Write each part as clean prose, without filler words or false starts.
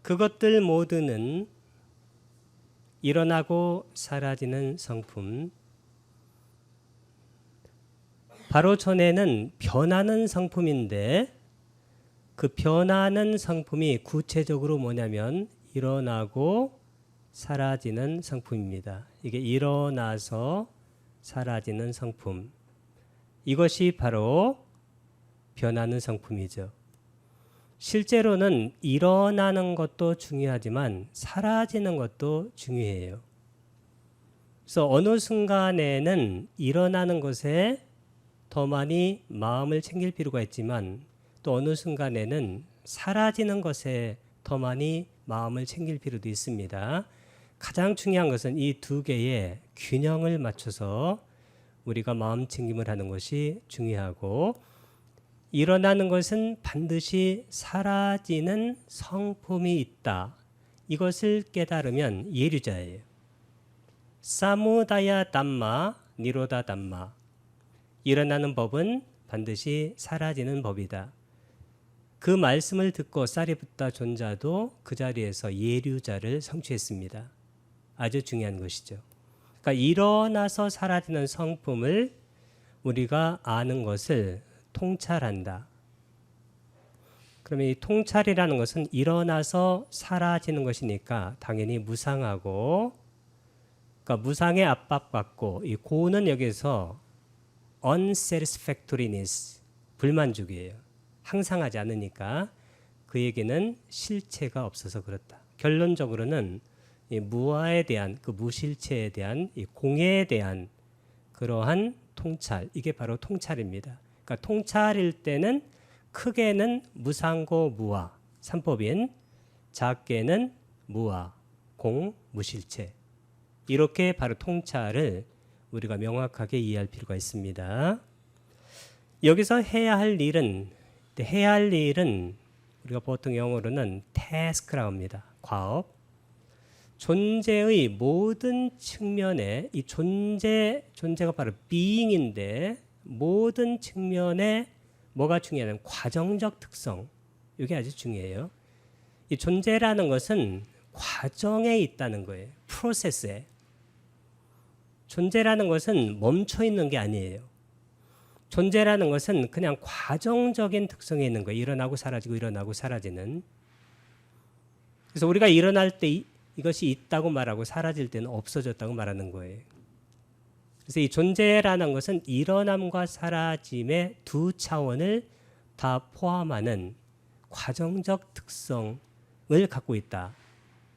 그것들 모두는 일어나고 사라지는 성품. 바로 전에는 변하는 성품인데 그 변하는 성품이 구체적으로 뭐냐면 일어나고 사라지는 성품입니다. 이게 일어나서 사라지는 성품. 이것이 바로 변하는 성품이죠. 실제로는 일어나는 것도 중요하지만 사라지는 것도 중요해요. 그래서 어느 순간에는 일어나는 것에 더 많이 마음을 챙길 필요가 있지만 또 어느 순간에는 사라지는 것에 더 많이 마음을 챙길 필요도 있습니다. 가장 중요한 것은 이 두 개의 균형을 맞춰서 우리가 마음 챙김을 하는 것이 중요하고, 일어나는 것은 반드시 사라지는 성품이 있다. 이것을 깨달으면 예류자예요. 사무다야 담마, 니로다 담마. 일어나는 법은 반드시 사라지는 법이다. 그 말씀을 듣고 사리부타 존자도 그 자리에서 예류자를 성취했습니다. 아주 중요한 것이죠. 그러니까 일어나서 사라지는 성품을 우리가 아는 것을 통찰한다. 그러면 이 통찰이라는 것은 일어나서 사라지는 것이니까 당연히 무상하고, 그러니까 무상의 압박받고, 이 고는 여기서 unsatisfactoriness, 불만족이에요. 항상 하지 않으니까 그에게는 실체가 없어서 그렇다. 결론적으로는 이 무아에 대한, 그 무실체에 대한, 이 공해에 대한 그러한 통찰, 이게 바로 통찰입니다. 그러니까 통찰일 때는 크게는 무상고 무아, 삼법인, 작게는 무아, 공, 무실체. 이렇게 바로 통찰을 우리가 명확하게 이해할 필요가 있습니다. 여기서 해야 할 일은 우리가 보통 영어로는 task라고 합니다. 과업. 존재의 모든 측면에, 이 존재가 바로 being인데 모든 측면에 뭐가 중요하냐면 과정적 특성. 이게 아주 중요해요. 이 존재라는 것은 과정에 있다는 거예요. 프로세스에. 존재라는 것은 멈춰 있는 게 아니에요. 존재라는 것은 그냥 과정적인 특성에 있는 거예요. 일어나고 사라지고 일어나고 사라지는. 그래서 우리가 일어날 때 이것이 있다고 말하고 사라질 때는 없어졌다고 말하는 거예요. 그래서 이 존재라는 것은 일어남과 사라짐의 두 차원을 다 포함하는 과정적 특성을 갖고 있다.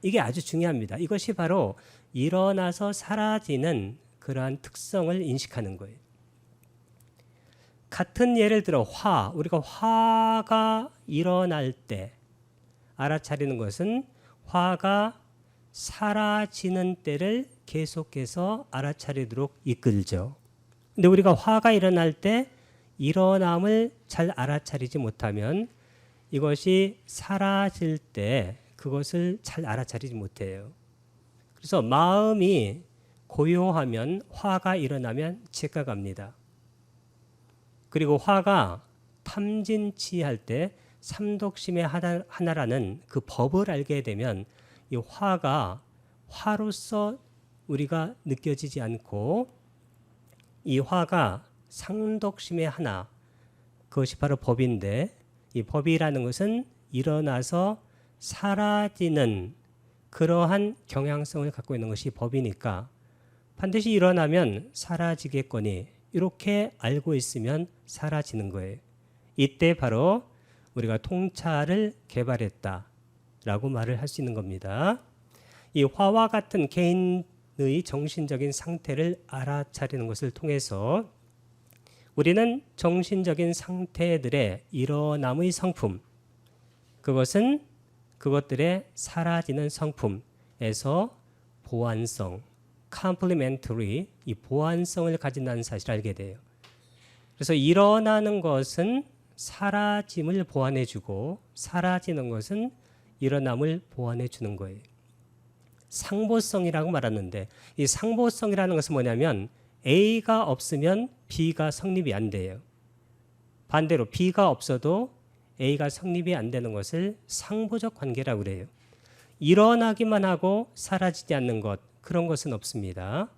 이게 아주 중요합니다. 이것이 바로 일어나서 사라지는 그러한 특성을 인식하는 거예요. 같은 예를 들어 우리가 화가 일어날 때 알아차리는 것은 화가 사라지는 때를 계속해서 알아차리도록 이끌죠. 근데 우리가 화가 일어날 때 일어남을 잘 알아차리지 못하면 이것이 사라질 때 그것을 잘 알아차리지 못해요. 그래서 마음이 고요하면 화가 일어나면 착각합니다. 그리고 화가 탐진치할 때 삼독심의 하나라는 그 법을 알게 되면 이 화가 화로서 우리가 느껴지지 않고 이 화가 상독심의 하나, 그것이 바로 법인데, 이 법이라는 것은 일어나서 사라지는 그러한 경향성을 갖고 있는 것이 법이니까 반드시 일어나면 사라지겠거니 이렇게 알고 있으면 사라지는 거예요. 이때 바로 우리가 통찰을 개발했다라고 말을 할 수 있는 겁니다. 이 화와 같은 개인의 정신적인 상태를 알아차리는 것을 통해서 우리는 정신적인 상태들의 일어남의 성품, 그것은 그것들의 사라지는 성품에서 보완성, complementary, 이 보완성을 가진다는 사실을 알게 돼요. 그래서 일어나는 것은 사라짐을 보완해주고 사라지는 것은 일어남을 보완해주는 거예요. 상보성이라고 말하는데 이 상보성이라는 것은 뭐냐면 A가 없으면 B가 성립이 안 돼요. 반대로 B가 없어도 A가 성립이 안 되는 것을 상보적 관계라고 그래요. 일어나기만 하고 사라지지 않는 것, 그런 것은 없습니다.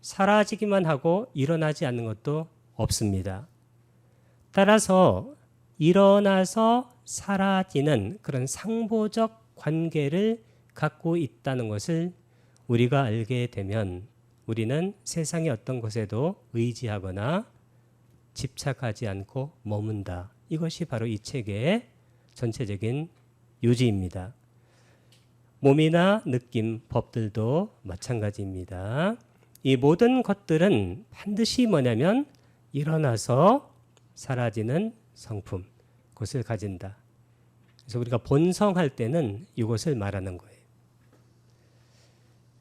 사라지기만 하고 일어나지 않는 것도 없습니다. 따라서 일어나서 사라지는 그런 상보적 관계를 갖고 있다는 것을 우리가 알게 되면 우리는 세상의 어떤 것에도 의지하거나 집착하지 않고 머문다. 이것이 바로 이 책의 전체적인 요지입니다. 몸이나 느낌, 법들도 마찬가지입니다. 이 모든 것들은 반드시 뭐냐면 일어나서 사라지는 성품, 그것을 가진다. 그래서 우리가 본성할 때는 이것을 말하는 거예요.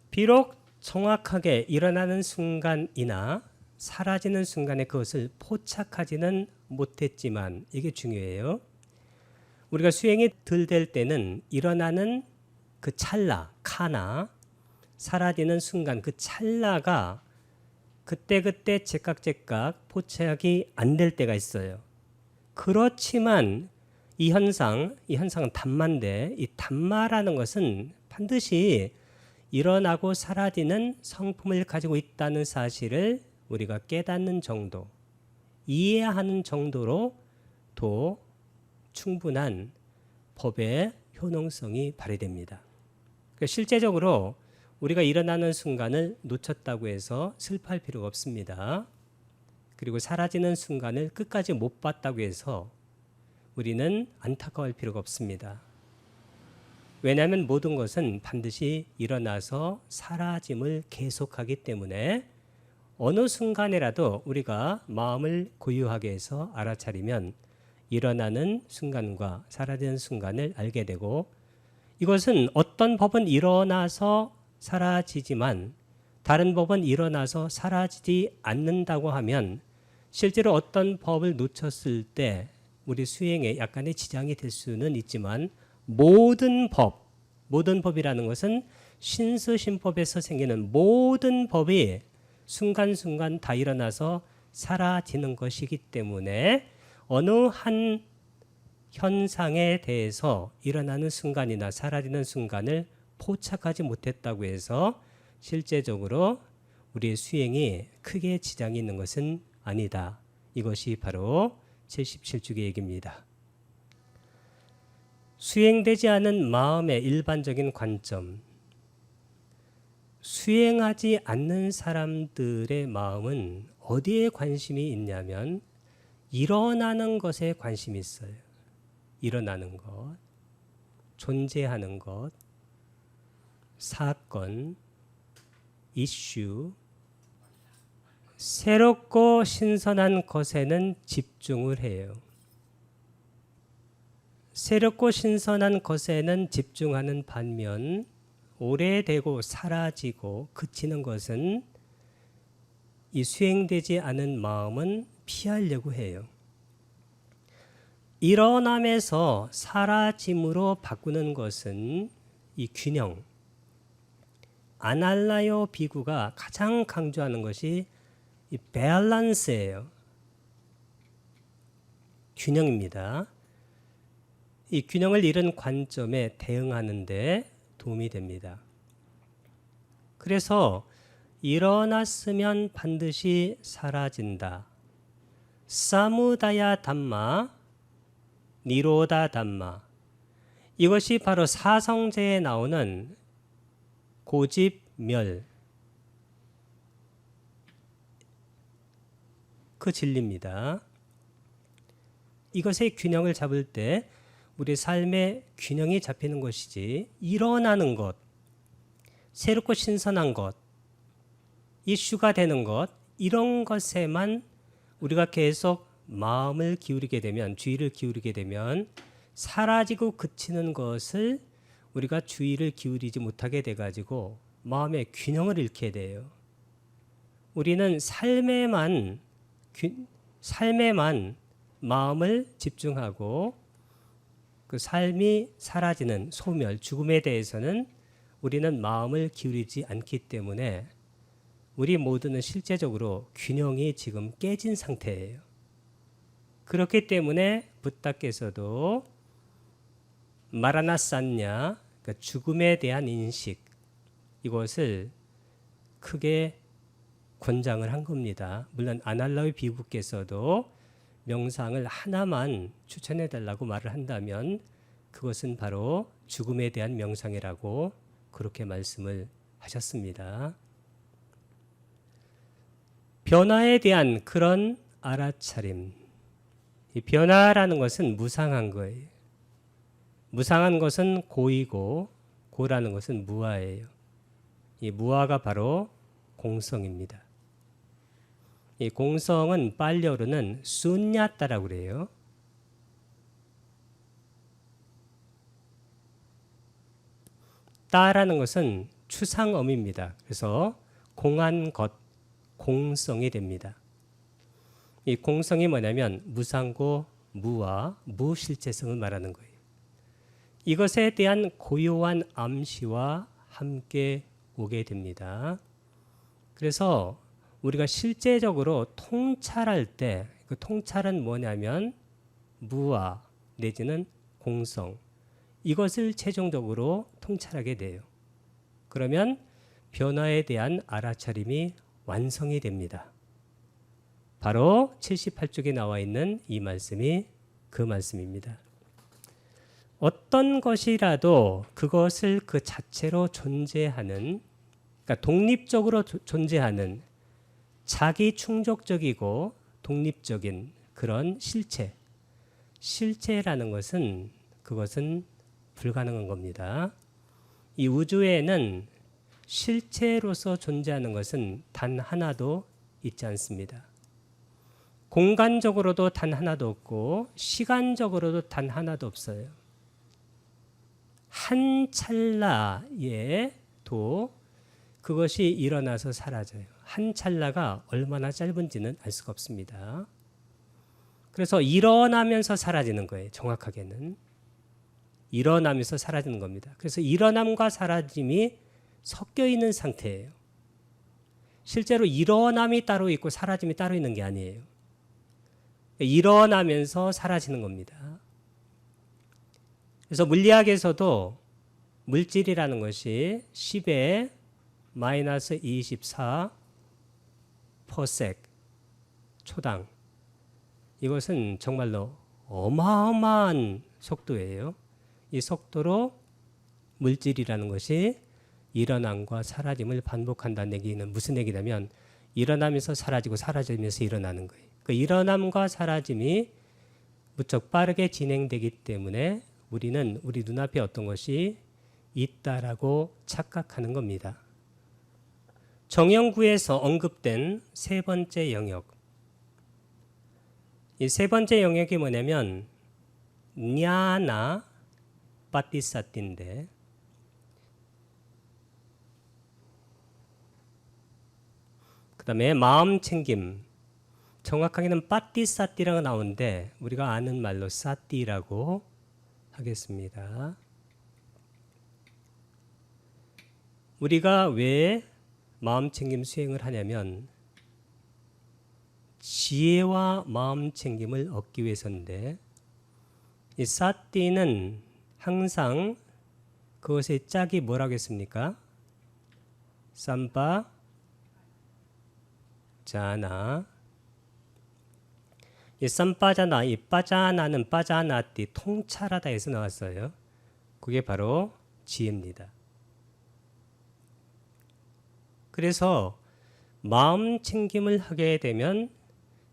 비록 정확하게 일어나는 순간이나 사라지는 순간에 그것을 포착하지는 못했지만 이게 중요해요. 우리가 수행이 덜 될 때는 일어나는 그 찰나, 카나, 사라지는 순간 그 찰나가 그때그때 제각제각 포착이 안 될 때가 있어요. 그렇지만 이 현상은 단마인데 이 단마라는 것은 반드시 일어나고 사라지는 성품을 가지고 있다는 사실을 우리가 깨닫는 정도, 이해하는 정도로도 충분한 법의 효능성이 발휘됩니다. 실제적으로 우리가 일어나는 순간을 놓쳤다고 해서 슬퍼할 필요가 없습니다. 그리고 사라지는 순간을 끝까지 못 봤다고 해서 우리는 안타까워할 필요가 없습니다. 왜냐하면 모든 것은 반드시 일어나서 사라짐을 계속하기 때문에 어느 순간이라도 우리가 마음을 고요하게 해서 알아차리면 일어나는 순간과 사라지는 순간을 알게 되고, 이것은 어떤 법은 일어나서 사라지지만 다른 법은 일어나서 사라지지 않는다고 하면 실제로 어떤 법을 놓쳤을 때 우리 수행에 약간의 지장이 될 수는 있지만 모든 법이라는 것은 신수신법에서 생기는 모든 법이 순간순간 다 일어나서 사라지는 것이기 때문에 어느 한 현상에 대해서 일어나는 순간이나 사라지는 순간을 포착하지 못했다고 해서 실제적으로 우리의 수행이 크게 지장이 있는 것은 아니다. 이것이 바로 77주의 얘기입니다. 수행되지 않은 마음의 일반적인 관점, 수행하지 않는 사람들의 마음은 어디에 관심이 있냐면 일어나는 것에 관심이 있어요. 일어나는 것, 존재하는 것, 사건, 이슈, 새롭고 신선한 것에는 집중을 해요. 새롭고 신선한 것에는 집중하는 반면 오래되고 사라지고 그치는 것은 이 수행되지 않은 마음은 피하려고 해요. 일어남에서 사라짐으로 바꾸는 것은 이 균형. 아날라요 비구가 가장 강조하는 것이 이 밸런스예요. 균형입니다. 이 균형을 잃은 관점에 대응하는 데 도움이 됩니다. 그래서 일어났으면 반드시 사라진다. 사무다야 담마, 니로다 담마. 이것이 바로 사성제에 나오는 고집멸, 그 진리입니다. 이것의 균형을 잡을 때 우리 삶의 균형이 잡히는 것이지, 일어나는 것, 새롭고 신선한 것, 이슈가 되는 것, 이런 것에만 우리가 계속 마음을 기울이게 되면, 주의를 기울이게 되면 사라지고 그치는 것을 우리가 주의를 기울이지 못하게 돼가지고 마음의 균형을 잃게 돼요. 우리는 삶에만 마음을 집중하고 그 삶이 사라지는 소멸, 죽음에 대해서는 우리는 마음을 기울이지 않기 때문에 우리 모두는 실제적으로 균형이 지금 깨진 상태예요. 그렇기 때문에 부다께서도 마라나산냐, 그러니까 죽음에 대한 인식, 이것을 크게 권장을 한 겁니다. 물론 아날라위 비구께서도 명상을 하나만 추천해 달라고 말을 한다면 그것은 바로 죽음에 대한 명상이라고 그렇게 말씀을 하셨습니다. 변화에 대한 그런 알아차림. 이 변화라는 것은 무상한 거예요. 무상한 것은 고이고 고라는 것은 무아예요. 이 무아가 바로 공성입니다. 이 공성은 빨려로는 순냐따라고 그래요. 따라는 것은 추상어입니다. 그래서 공한 것, 공성이 됩니다. 이 공성이 뭐냐면 무상고 무와 무실체성을 말하는 거예요. 이것에 대한 고요한 암시와 함께 오게 됩니다. 그래서 우리가 실제적으로 통찰할 때 그 통찰은 뭐냐면 무아 내지는 공성, 이것을 최종적으로 통찰하게 돼요. 그러면 변화에 대한 알아차림이 완성이 됩니다. 바로 78쪽에 나와 있는 이 말씀이 그 말씀입니다. 어떤 것이라도 그것을 그 자체로 존재하는, 그러니까 독립적으로 존재하는 자기 충족적이고 독립적인 그런 실체라는 것은 그것은 불가능한 겁니다. 이 우주에는 실체로서 존재하는 것은 단 하나도 있지 않습니다. 공간적으로도 단 하나도 없고 시간적으로도 단 하나도 없어요. 한 찰나에도 그것이 일어나서 사라져요. 한 찰나가 얼마나 짧은지는 알 수가 없습니다. 그래서 일어나면서 사라지는 거예요. 정확하게는 일어나면서 사라지는 겁니다. 그래서 일어남과 사라짐이 섞여 있는 상태예요. 실제로 일어남이 따로 있고 사라짐이 따로 있는 게 아니에요. 일어나면서 사라지는 겁니다. 그래서 물리학에서도 물질이라는 것이 10의 마이너스 24 퍼섹 초당, 이것은 정말로 어마어마한 속도예요. 이 속도로 물질이라는 것이 일어남과 사라짐을 반복한다는 얘기는 무슨 얘기냐면 일어나면서 사라지고 사라지면서 일어나는 거예요. 그 일어남과 사라짐이 무척 빠르게 진행되기 때문에 우리는 우리 눈앞에 어떤 것이 있다라고 착각하는 겁니다. 정영구에서 언급된 세 번째 영역, 이 세 번째 영역이 뭐냐면 냐나 빠티사티인데, 그 다음에 마음 챙김, 정확하게는 빠티사티라고 나오는데 우리가 아는 말로 사티라고 하겠습니다. 우리가 왜 마음챙김 수행을 하냐면 지혜와 마음챙김을 얻기 위해서인데, 이 사티는 항상 그것의 짝이 뭐라고 했습니까? 삼바 자나. 이 삼바자나, 이 빠자나는 빠자나띠, 통찰하다 에서 나왔어요. 그게 바로 지혜입니다. 그래서 마음 챙김을 하게 되면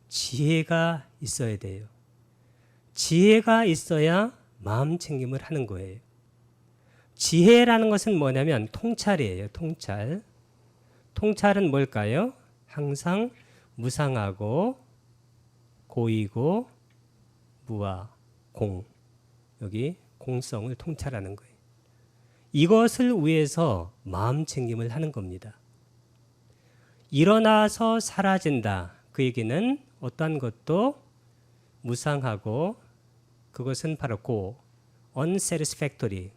지혜가 있어야 돼요. 지혜가 있어야 마음 챙김을 하는 거예요. 지혜라는 것은 뭐냐면 통찰이에요. 통찰. 통찰은 뭘까요? 항상 무상하고 고이고 무아, 공, 여기 공성을 통찰하는 거예요. 이것을 위해서 마음 챙김을 하는 겁니다. 일어나서 사라진다. 그 얘기는 어떠한 것도 무상하고 그것은 바로 고, unsatisfactory,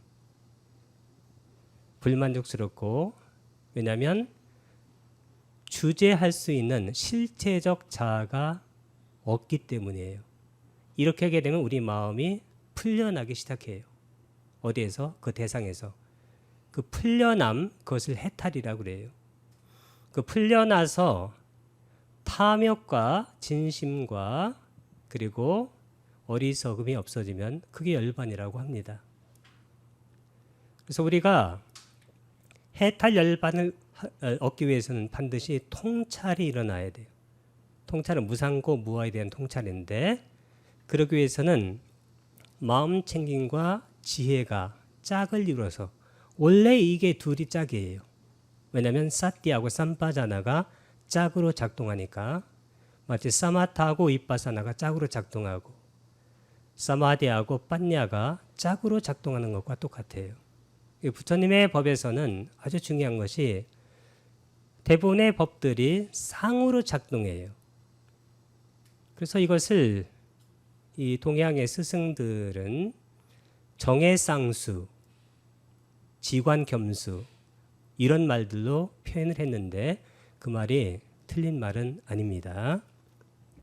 불만족스럽고, 왜냐하면 주제할 수 있는 실체적 자아가 없기 때문이에요. 이렇게 하게 되면 우리 마음이 풀려나기 시작해요. 어디에서? 그 대상에서. 그 풀려남 그것을 해탈이라고 그래요. 그 풀려나서 탐욕과 진심과 그리고 어리석음이 없어지면 그게 열반이라고 합니다. 그래서 우리가 해탈 열반을 얻기 위해서는 반드시 통찰이 일어나야 돼요. 통찰은 무상고 무아에 대한 통찰인데 그러기 위해서는 마음 챙김과 지혜가 짝을 이루어서 원래 이게 둘이 짝이에요. 왜냐하면 사띠하고 삼바자나가 짝으로 작동하니까 마치 사마타하고 위파사나가 짝으로 작동하고 사마디하고 빠냐가 짝으로 작동하는 것과 똑같아요. 부처님의 법에서는 아주 중요한 것이 대부분의 법들이 상으로 작동해요. 그래서 이것을 이 동양의 스승들은 정해쌍수, 지관겸수 이런 말들로 표현을 했는데 그 말이 틀린 말은 아닙니다.